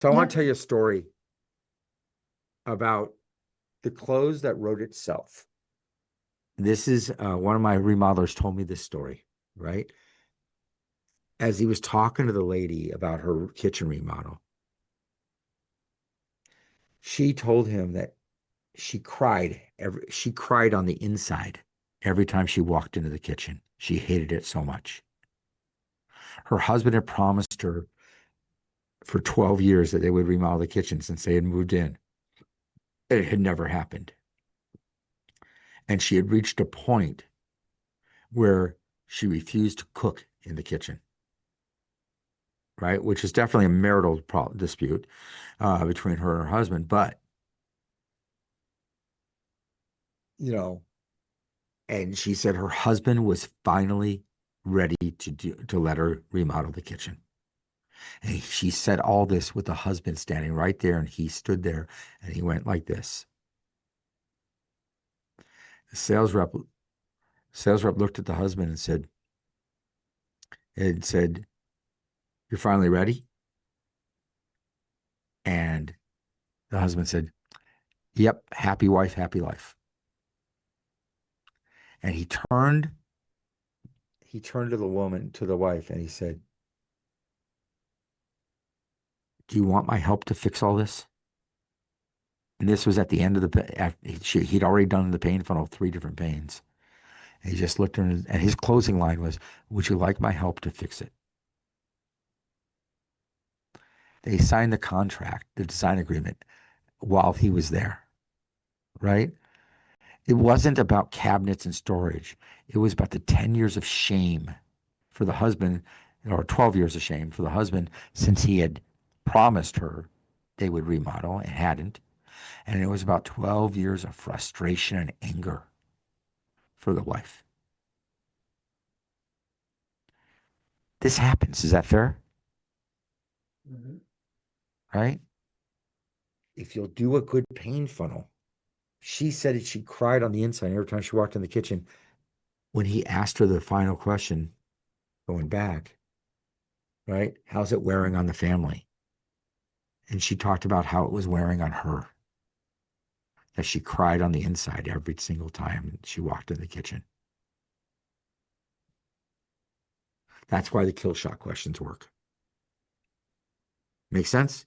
So I want Yep. to tell you a story about the clothes that wrote itself. This is one of my remodelers told me this story, right? As he was talking to the lady about her kitchen remodel, she told him that she cried on the inside every time she walked into the kitchen. She hated it so much. Her husband had promised her for 12 years that they would remodel the kitchen since they had moved in. It had never happened. And she had reached a point where she refused to cook in the kitchen, right? Which is definitely a marital dispute between her and her husband. But, you know, and she said her husband was finally ready to let her remodel the kitchen. And she said all this with the husband standing right there, and he stood there and he went like this. The sales rep looked at the husband and said, "You're finally ready?" And the husband said, "Yep, happy wife, happy life." And he turned to the woman, to the wife, and he said, "Do you want my help to fix all this?" And this was at the end of he'd already done the pain funnel, 3 different pains. And he just looked at her, and his closing line was, "Would you like my help to fix it?" They signed the contract, the design agreement, while he was there, right? It wasn't about cabinets and storage. It was about the 10 years of shame for the husband, or 12 years of shame for the husband, since he had promised her they would remodel and hadn't. And it was about 12 years of frustration and anger for the wife. This happens. Is that fair? Mhm. Right? If you'll do a good pain funnel, she said that she cried on the inside every time she walked in the kitchen. When he asked her the final question, going back, right? How's it wearing on the family? And she talked about how it was wearing on her, that she cried on the inside every single time she walked in the kitchen. That's why the kill shot questions work. Make sense?